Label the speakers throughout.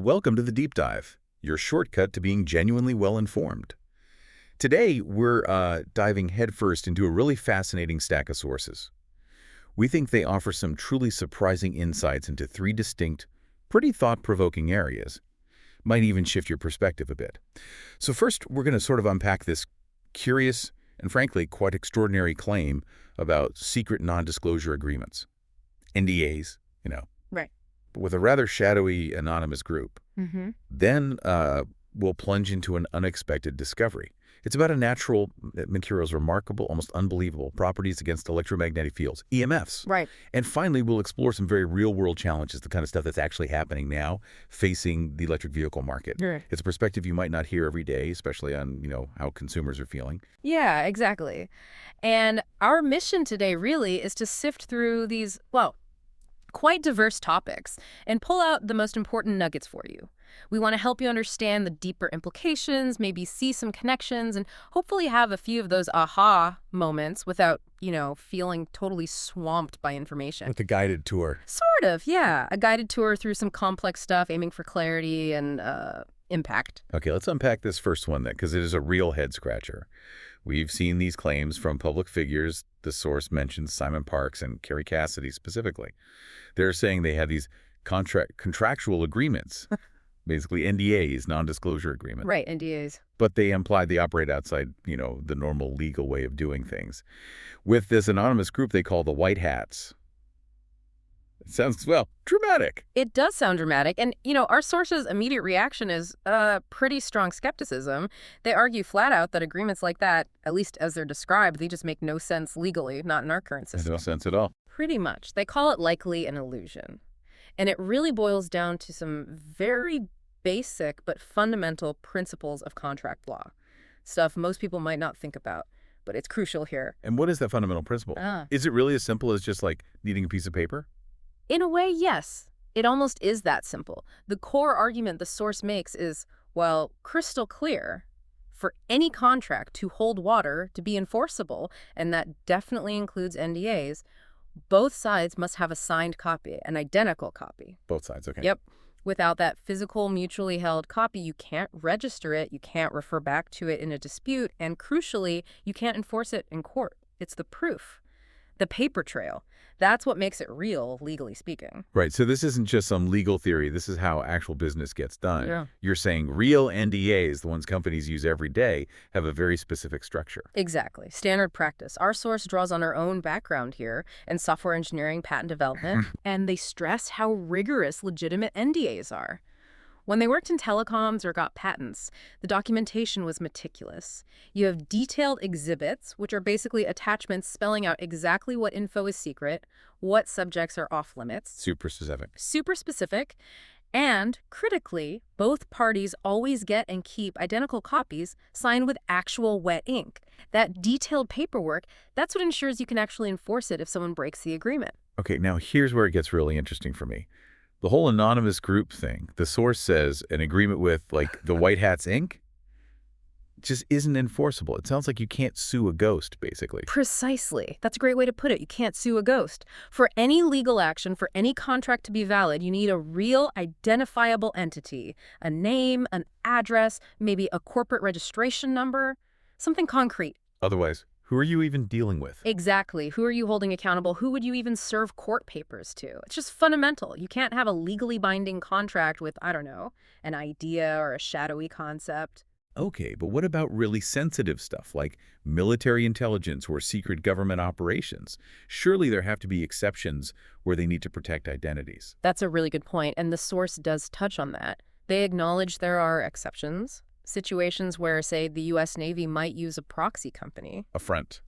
Speaker 1: Welcome to the Deep Dive, your shortcut to being genuinely well-informed. Today, we're diving headfirst into a really fascinating stack of sources. We think they offer some truly surprising insights into three distinct, pretty thought-provoking areas. Might even shift your perspective a bit. So first, we're going to sort of unpack this curious and frankly quite extraordinary claim about secret non-disclosure agreements. NDAs,
Speaker 2: Right.
Speaker 1: but with a rather shadowy anonymous group. Then we'll plunge into an unexpected discovery. It's about a natural material's remarkable, almost unbelievable properties against electromagnetic fields, EMFs.
Speaker 2: Right.
Speaker 1: And finally, we'll explore some very real-world challenges, the kind of stuff that's actually happening now facing the electric vehicle market.
Speaker 2: Right.
Speaker 1: It's a perspective you might not hear every day, especially on, how consumers are feeling.
Speaker 2: Yeah, exactly. And our mission today really is to sift through these, quite diverse topics and pull out the most important nuggets for you. We want to help you understand the deeper implications, maybe see some connections, and hopefully have a few of those aha moments without, feeling totally swamped by information.
Speaker 1: With a guided tour.
Speaker 2: Sort of, yeah. A guided tour through some complex stuff, aiming for clarity and impact.
Speaker 1: Okay, let's unpack this first one then, because it is a real head-scratcher. We've seen these claims from public figures. The source mentions Simon Parkes and Kerry Cassidy specifically. They're saying they had these contractual agreements, basically NDAs, non-disclosure agreements.
Speaker 2: Right, NDAs.
Speaker 1: But they implied they operate outside, the normal legal way of doing things. With this anonymous group they call the White Hats. It sounds, dramatic.
Speaker 2: It does sound dramatic. And, our source's immediate reaction is pretty strong skepticism. They argue flat out that agreements like that, at least as they're described, they just make no sense legally, not in our current system.
Speaker 1: No sense at all.
Speaker 2: Pretty much. They call it likely an illusion. And it really boils down to some very basic but fundamental principles of contract law. Stuff most people might not think about, but it's crucial here.
Speaker 1: And what is that fundamental principle? Is it really as simple as just like needing a piece of paper?
Speaker 2: In a way, yes. It almost is that simple. The core argument the source makes is, crystal clear. For any contract to hold water to be enforceable, and that definitely includes NDAs, both sides must have a signed copy, an identical copy.
Speaker 1: Both sides, okay.
Speaker 2: Yep. Without that physical, mutually held copy, you can't register it, you can't refer back to it in a dispute, and crucially, you can't enforce it in court. It's the proof. The paper trail. That's what makes it real, legally speaking.
Speaker 1: Right, so this isn't just some legal theory. This is how actual business gets done.
Speaker 2: Yeah.
Speaker 1: You're saying real NDAs, the ones companies use every day, have a very specific structure.
Speaker 2: Exactly. Standard practice. Our source draws on our own background here in software engineering, patent development, and they stress how rigorous legitimate NDAs are. When they worked in telecoms or got patents, the documentation was meticulous. You have detailed exhibits, which are basically attachments spelling out exactly what info is secret, what subjects are off limits.
Speaker 1: Super specific.
Speaker 2: Super specific. And, critically, both parties always get and keep identical copies signed with actual wet ink. That detailed paperwork, that's what ensures you can actually enforce it if someone breaks the agreement.
Speaker 1: Okay, now here's where it gets really interesting for me. The whole anonymous group thing, the source says an agreement with, the White Hats Inc., just isn't enforceable. It sounds like you can't sue a ghost, basically.
Speaker 2: Precisely. That's a great way to put it. You can't sue a ghost. For any legal action, for any contract to be valid, you need a real identifiable entity. A name, an address, maybe a corporate registration number, something concrete.
Speaker 1: Otherwise, who are you even dealing with?
Speaker 2: Exactly. Who are you holding accountable? Who would you even serve court papers to? It's just fundamental. You can't have a legally binding contract with, an idea or a shadowy concept.
Speaker 1: Okay, but what about really sensitive stuff like military intelligence or secret government operations? Surely there have to be exceptions where they need to protect identities.
Speaker 2: That's a really good point, and the source does touch on that. They acknowledge there are exceptions. Situations where, say, the U.S. Navy might use a proxy company.
Speaker 1: A front.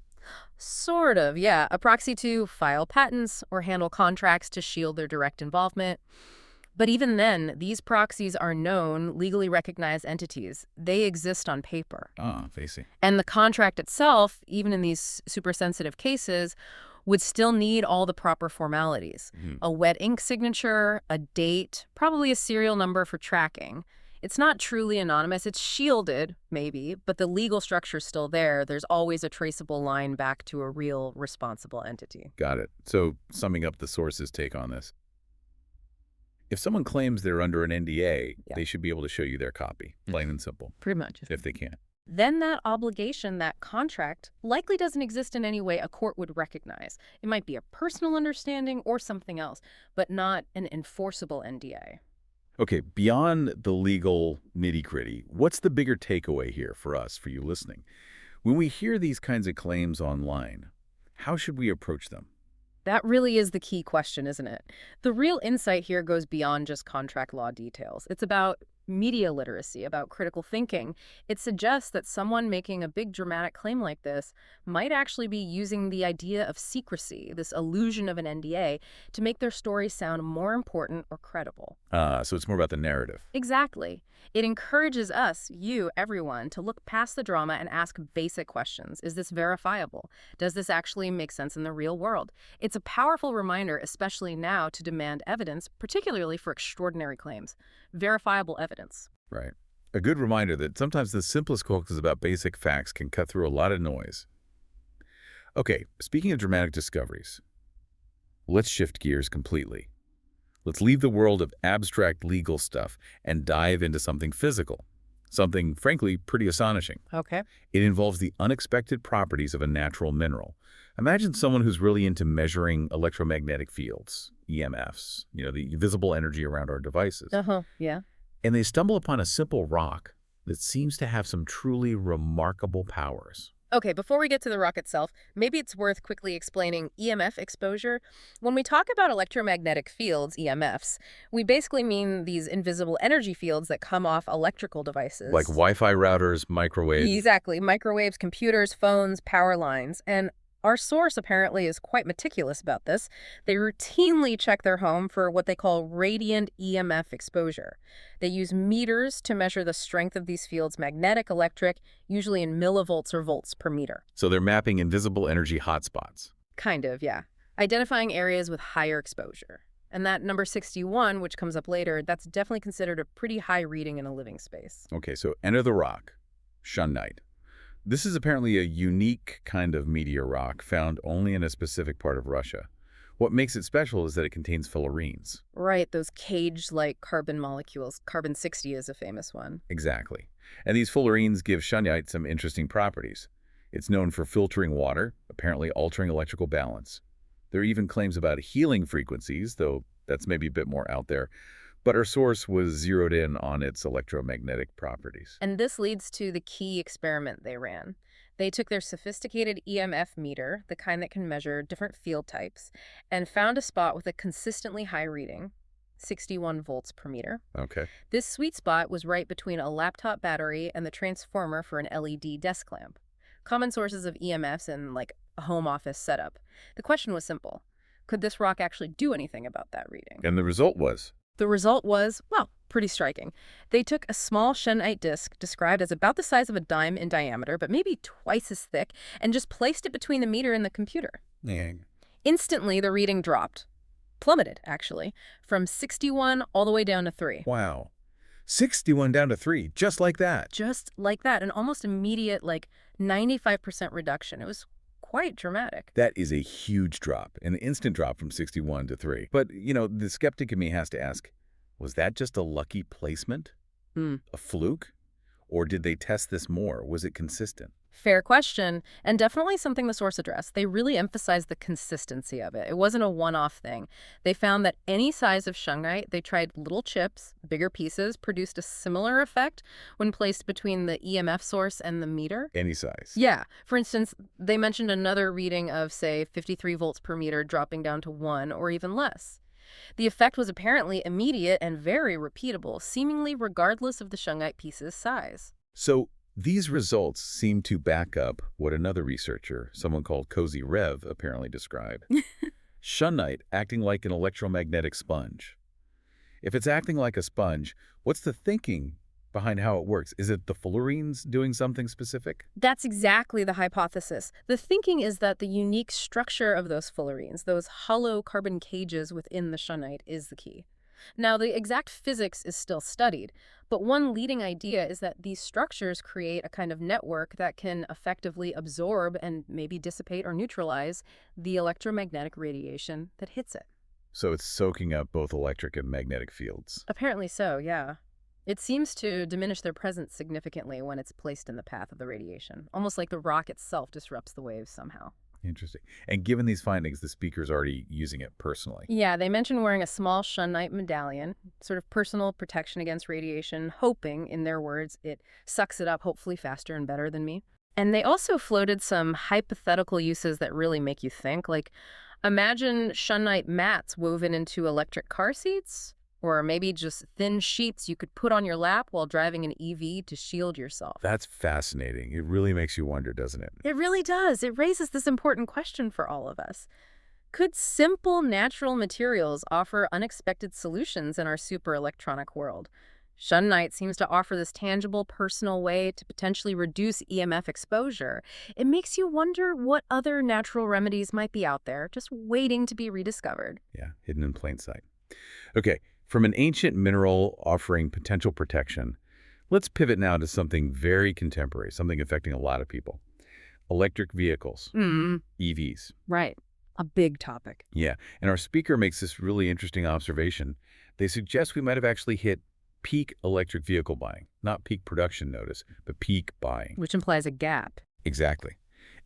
Speaker 2: Sort of, yeah. A proxy to file patents or handle contracts to shield their direct involvement. But even then, these proxies are known, legally recognized entities. They exist on paper.
Speaker 1: Ah, I see.
Speaker 2: And the contract itself, even in these super sensitive cases, would still need all the proper formalities. A wet ink signature, a date, probably a serial number for tracking. It's not truly anonymous. It's shielded, maybe, but the legal structure's still there. There's always a traceable line back to a real, responsible entity.
Speaker 1: Got it. So, summing up the source's take on this. If someone claims they're under an NDA,
Speaker 2: Yeah.
Speaker 1: they should be able to show you their copy, plain and simple,
Speaker 2: Pretty much.
Speaker 1: if they can.
Speaker 2: Then that obligation, that contract, likely doesn't exist in any way a court would recognize. It might be a personal understanding or something else, but not an enforceable NDA.
Speaker 1: Okay, beyond the legal nitty-gritty, what's the bigger takeaway here for us, for you listening? When we hear these kinds of claims online, how should we approach them?
Speaker 2: That really is the key question, isn't it? The real insight here goes beyond just contract law details. It's about media literacy, about critical thinking. It suggests that someone making a big dramatic claim like this might actually be using the idea of secrecy, this illusion of an NDA, to make their story sound more important or credible.
Speaker 1: So it's more about the narrative.
Speaker 2: Exactly. It encourages us, you, everyone, to look past the drama and ask basic questions. Is this verifiable? Does this actually make sense in the real world? It's a powerful reminder, especially now, to demand evidence, particularly for extraordinary claims. Verifiable evidence.
Speaker 1: Right. A good reminder that sometimes the simplest hoaxes about basic facts can cut through a lot of noise. Okay, speaking of dramatic discoveries, let's shift gears completely. Let's leave the world of abstract legal stuff and dive into something physical, something, frankly, pretty astonishing.
Speaker 2: Okay.
Speaker 1: It involves the unexpected properties of a natural mineral. Imagine someone who's really into measuring electromagnetic fields, EMFs, the visible energy around our devices.
Speaker 2: Yeah.
Speaker 1: And they stumble upon a simple rock that seems to have some truly remarkable powers.
Speaker 2: Okay, before we get to the rock itself, maybe it's worth quickly explaining EMF exposure. When we talk about electromagnetic fields, EMFs, we basically mean these invisible energy fields that come off electrical devices.
Speaker 1: Like Wi-Fi routers, microwaves.
Speaker 2: Exactly. Microwaves, computers, phones, power lines. And our source apparently is quite meticulous about this. They routinely check their home for what they call radiant EMF exposure. They use meters to measure the strength of these fields, magnetic, electric, usually in millivolts or volts per meter.
Speaker 1: So they're mapping invisible energy hotspots.
Speaker 2: Kind of, yeah. Identifying areas with higher exposure. And that number 61, which comes up later, that's definitely considered a pretty high reading in a living space.
Speaker 1: Okay, so enter the rock, Shungite. This is apparently a unique kind of meteor rock found only in a specific part of Russia. What makes it special is that it contains fullerenes.
Speaker 2: Right, those cage-like carbon molecules. Carbon-60 is a famous one.
Speaker 1: Exactly. And these fullerenes give Shungite some interesting properties. It's known for filtering water, apparently altering electrical balance. There are even claims about healing frequencies, though that's maybe a bit more out there. But our source was zeroed in on its electromagnetic properties.
Speaker 2: And this leads to the key experiment they ran. They took their sophisticated EMF meter, the kind that can measure different field types, and found a spot with a consistently high reading, 61 volts per meter.
Speaker 1: Okay.
Speaker 2: This sweet spot was right between a laptop battery and the transformer for an LED desk lamp. Common sources of EMFs in, like, a home office setup. The question was simple. Could this rock actually do anything about that reading?
Speaker 1: And the result was?
Speaker 2: The result was, well, pretty striking. They took a small Shungite disc, described as about the size of a dime in diameter, but maybe twice as thick, and just placed it between the meter and the computer.
Speaker 1: Dang.
Speaker 2: Instantly, the reading dropped. Plummeted, actually, from 61 all the way down to 3.
Speaker 1: Wow. 61 down to 3, just like that.
Speaker 2: Just like that, an almost immediate, 95% reduction. It was quite dramatic.
Speaker 1: That is a huge drop, an instant drop from 61 to 3. But, the skeptic in me has to ask, was that just a lucky placement? A fluke? Or did they test this more? Was it consistent?
Speaker 2: Fair question, and definitely something the source addressed. They really emphasized the consistency of it. It wasn't a one-off thing. They found that any size of Shungite, they tried little chips, bigger pieces, produced a similar effect when placed between the EMF source and the meter.
Speaker 1: Any size?
Speaker 2: Yeah. For instance, they mentioned another reading of, say, 53 volts per meter dropping down to 1 or even less. The effect was apparently immediate and very repeatable, seemingly regardless of the Shungite piece's size.
Speaker 1: So these results seem to back up what another researcher, someone called Cozy Rev, apparently described. Shungite acting like an electromagnetic sponge. If it's acting like a sponge, what's the thinking behind how it works? Is it the fullerenes doing something specific?
Speaker 2: That's exactly the hypothesis. The thinking is that the unique structure of those fullerenes, those hollow carbon cages within the Shungite, is the key. Now, the exact physics is still studied, but one leading idea is that these structures create a kind of network that can effectively absorb and maybe dissipate or neutralize the electromagnetic radiation that hits it.
Speaker 1: So it's soaking up both electric and magnetic fields.
Speaker 2: Apparently so, yeah. It seems to diminish their presence significantly when it's placed in the path of the radiation, almost like the rock itself disrupts the waves somehow.
Speaker 1: Interesting. And given these findings, the speaker's already using it personally.
Speaker 2: Yeah, they mention wearing a small Shungite medallion, sort of personal protection against radiation, hoping, in their words, it sucks it up hopefully faster and better than me. And they also floated some hypothetical uses that really make you think, like imagine Shungite mats woven into electric car seats, or maybe just thin sheets you could put on your lap while driving an EV to shield yourself.
Speaker 1: That's fascinating. It really makes you wonder, doesn't it?
Speaker 2: It really does. It raises this important question for all of us. Could simple natural materials offer unexpected solutions in our super electronic world? Shungite seems to offer this tangible, personal way to potentially reduce EMF exposure. It makes you wonder what other natural remedies might be out there, just waiting to be rediscovered.
Speaker 1: Yeah, hidden in plain sight. Okay, from an ancient mineral offering potential protection, let's pivot now to something very contemporary, something affecting a lot of people. Electric vehicles, EVs.
Speaker 2: Right. A big topic.
Speaker 1: Yeah, and our speaker makes this really interesting observation. They suggest we might have actually hit peak electric vehicle buying. Not peak production, notice, but peak buying.
Speaker 2: Which implies a gap.
Speaker 1: Exactly.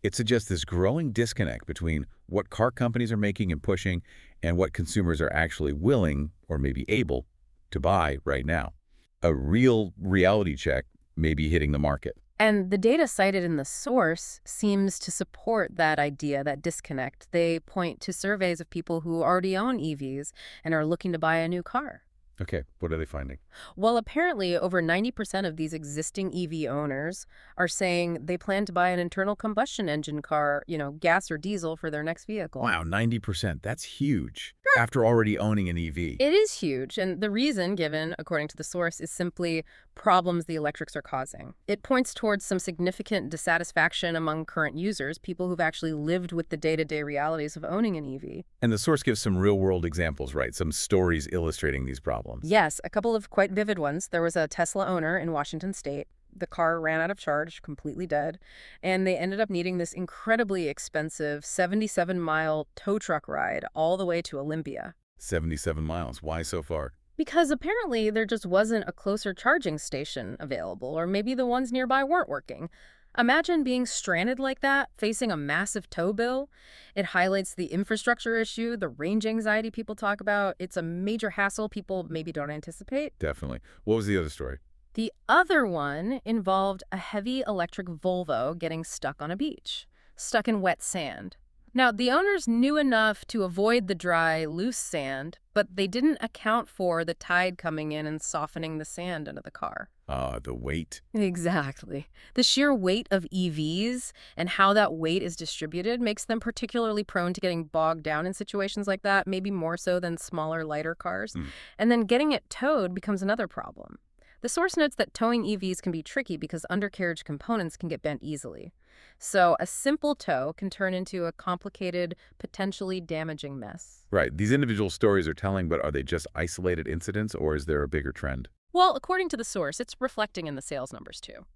Speaker 1: It suggests this growing disconnect between what car companies are making and pushing and what consumers are actually willing, or maybe able, to buy right now. A real reality check may be hitting the market.
Speaker 2: And the data cited in the source seems to support that idea, that disconnect. They point to surveys of people who already own EVs and are looking to buy a new car.
Speaker 1: Okay, what are they finding?
Speaker 2: Well, apparently over 90% of these existing EV owners are saying they plan to buy an internal combustion engine car, gas or diesel for their next vehicle.
Speaker 1: Wow, 90%. That's huge. After already owning an EV.
Speaker 2: It is huge, and the reason given, according to the source, is simply problems the electrics are causing. It points towards some significant dissatisfaction among current users, people who've actually lived with the day-to-day realities of owning an EV.
Speaker 1: And the source gives some real-world examples, right? Some stories illustrating these problems.
Speaker 2: Yes, a couple of quite vivid ones. There was a Tesla owner in Washington State. The car ran out of charge, completely dead, and they ended up needing this incredibly expensive 77-mile tow truck ride all the way to Olympia.
Speaker 1: 77 miles. Why so far?
Speaker 2: Because apparently there just wasn't a closer charging station available, or maybe the ones nearby weren't working. Imagine being stranded like that, facing a massive tow bill. It highlights the infrastructure issue, the range anxiety people talk about. It's a major hassle people maybe don't anticipate.
Speaker 1: Definitely. What was the other story?
Speaker 2: The other one involved a heavy electric Volvo getting stuck on a beach, stuck in wet sand. Now, the owners knew enough to avoid the dry, loose sand, but they didn't account for the tide coming in and softening the sand under the car.
Speaker 1: The weight.
Speaker 2: Exactly. The sheer weight of EVs and how that weight is distributed makes them particularly prone to getting bogged down in situations like that, maybe more so than smaller, lighter cars. And then getting it towed becomes another problem. The source notes that towing EVs can be tricky because undercarriage components can get bent easily. So a simple tow can turn into a complicated, potentially damaging mess.
Speaker 1: Right. These individual stories are telling, but are they just isolated incidents, or is there a bigger trend?
Speaker 2: Well, according to the source, it's reflecting in the sales numbers too.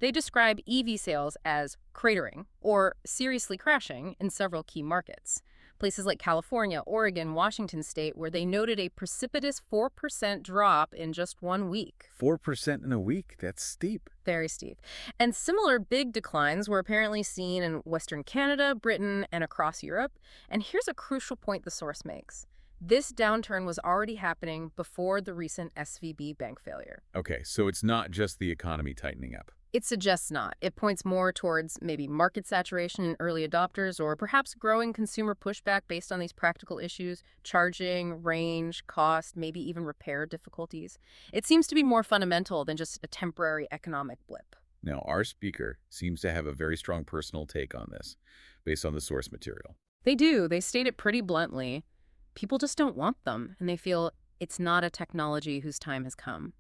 Speaker 2: They describe EV sales as cratering, or seriously crashing, in several key markets. Places like California, Oregon, Washington State, where they noted a precipitous 4% drop in just 1 week.
Speaker 1: 4% in a week? That's steep.
Speaker 2: Very steep. And similar big declines were apparently seen in Western Canada, Britain, and across Europe. And here's a crucial point the source makes. This downturn was already happening before the recent SVB bank failure.
Speaker 1: Okay, so it's not just the economy tightening up.
Speaker 2: It suggests not. It points more towards maybe market saturation in early adopters, or perhaps growing consumer pushback based on these practical issues, charging, range, cost, maybe even repair difficulties. It seems to be more fundamental than just a temporary economic blip.
Speaker 1: Now, our speaker seems to have a very strong personal take on this, based on the source material.
Speaker 2: They do. They state it pretty bluntly. People just don't want them, and they feel it's not a technology whose time has come.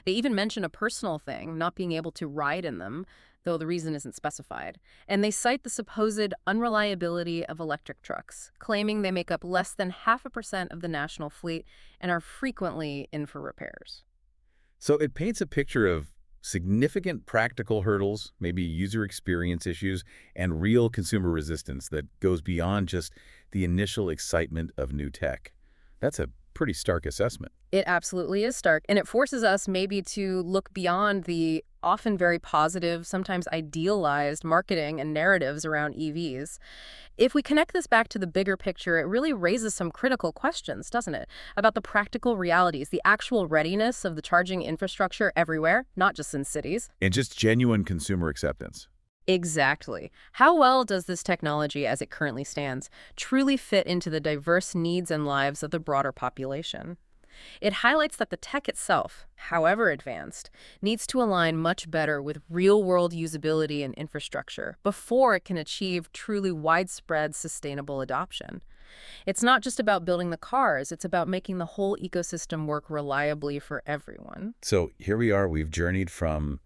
Speaker 2: They even mention a personal thing, not being able to ride in them, though the reason isn't specified. And they cite the supposed unreliability of electric trucks, claiming they make up less than 0.5% of the national fleet and are frequently in for repairs.
Speaker 1: So it paints a picture of significant practical hurdles, maybe user experience issues, and real consumer resistance that goes beyond just the initial excitement of new tech. That's a pretty stark assessment.
Speaker 2: It absolutely is stark, and it forces us maybe to look beyond the often very positive, sometimes idealized marketing and narratives around EVs. If we connect this back to the bigger picture, it really raises some critical questions, doesn't it? About the practical realities, the actual readiness of the charging infrastructure everywhere, not just in cities.
Speaker 1: And just genuine consumer acceptance.
Speaker 2: Exactly. How well does this technology, as it currently stands, truly fit into the diverse needs and lives of the broader population? It highlights that the tech itself, however advanced, needs to align much better with real-world usability and infrastructure before it can achieve truly widespread sustainable adoption. It's not just about building the cars, it's about making the whole ecosystem work reliably for everyone.
Speaker 1: So here we are. We've journeyed from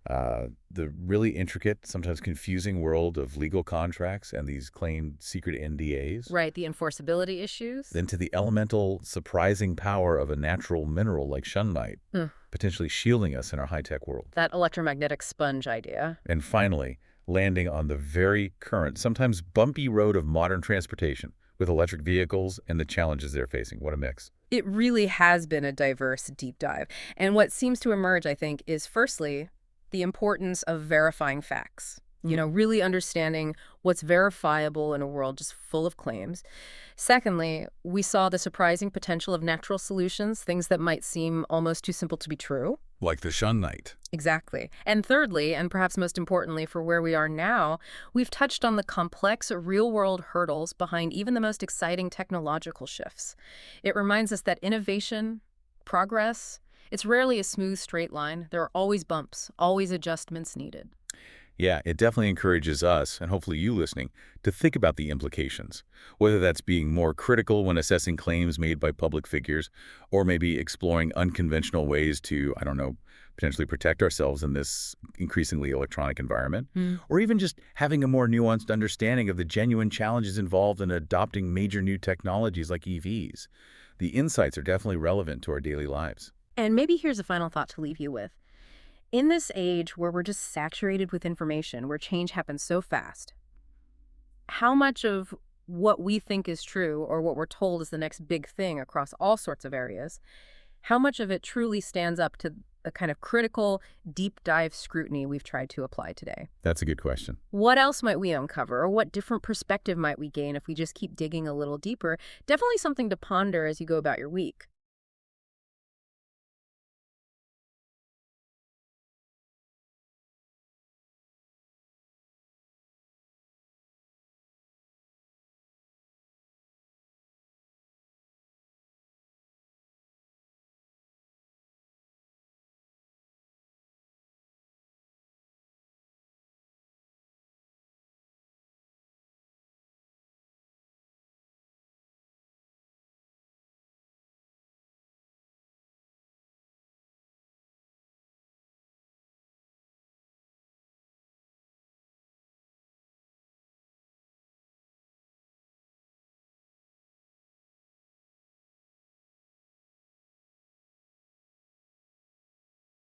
Speaker 1: the really intricate, sometimes confusing world of legal contracts and these claimed secret NDAs.
Speaker 2: Right, the enforceability issues.
Speaker 1: Then to the elemental, surprising power of a natural mineral like Shungite, potentially shielding us in our high-tech world.
Speaker 2: That electromagnetic sponge idea.
Speaker 1: And finally, landing on the very current, sometimes bumpy road of modern transportation with electric vehicles and the challenges they're facing. What a mix.
Speaker 2: It really has been a diverse deep dive. And what seems to emerge, I think, is firstly, the importance of verifying facts. You know, really understanding what's verifiable in a world just full of claims. Secondly, we saw the surprising potential of natural solutions, things that might seem almost too simple to be true.
Speaker 1: Like the Shungite.
Speaker 2: Exactly. And thirdly, and perhaps most importantly for where we are now, we've touched on the complex real-world hurdles behind even the most exciting technological shifts. It reminds us that innovation, progress, it's rarely a smooth straight line. There are always bumps, always adjustments needed.
Speaker 1: Yeah, it definitely encourages us, and hopefully you listening, to think about the implications, whether that's being more critical when assessing claims made by public figures, or maybe exploring unconventional ways to, I don't know, potentially protect ourselves in this increasingly electronic environment, or even just having a more nuanced understanding of the genuine challenges involved in adopting major new technologies like EVs. The insights are definitely relevant to our daily lives.
Speaker 2: And maybe here's a final thought to leave you with. In this age where we're just saturated with information, where change happens so fast, how much of what we think is true or what we're told is the next big thing across all sorts of areas, how much of it truly stands up to the kind of critical, deep dive scrutiny we've tried to apply today?
Speaker 1: That's a good question.
Speaker 2: What else might we uncover, or what different perspective might we gain if we just keep digging a little deeper? Definitely something to ponder as you go about your week.